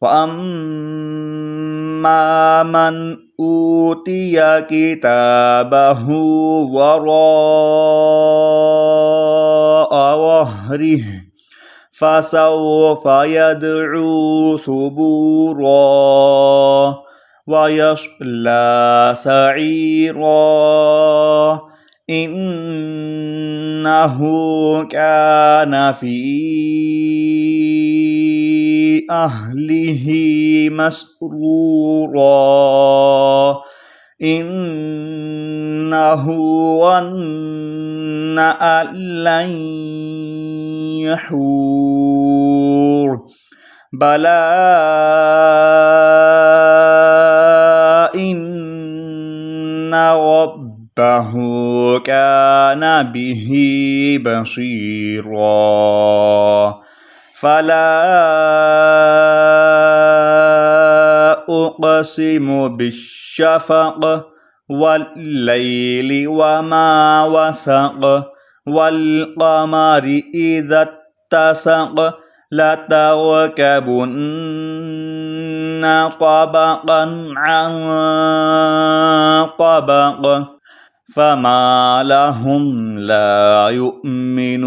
وأما من أوتي كتابه وراء ظهره فسوف يدعو ثبورا ويصلى سعيرا إنه كان في أهله مسرورا إنه ظن أن لن يحور بلى إن ربه كان به بصيرا فلا أقسم بالشفق والليل وما وسق والقمر إذا اتسق لتركبن طبقا عن طبق فما لهم لا يؤمنون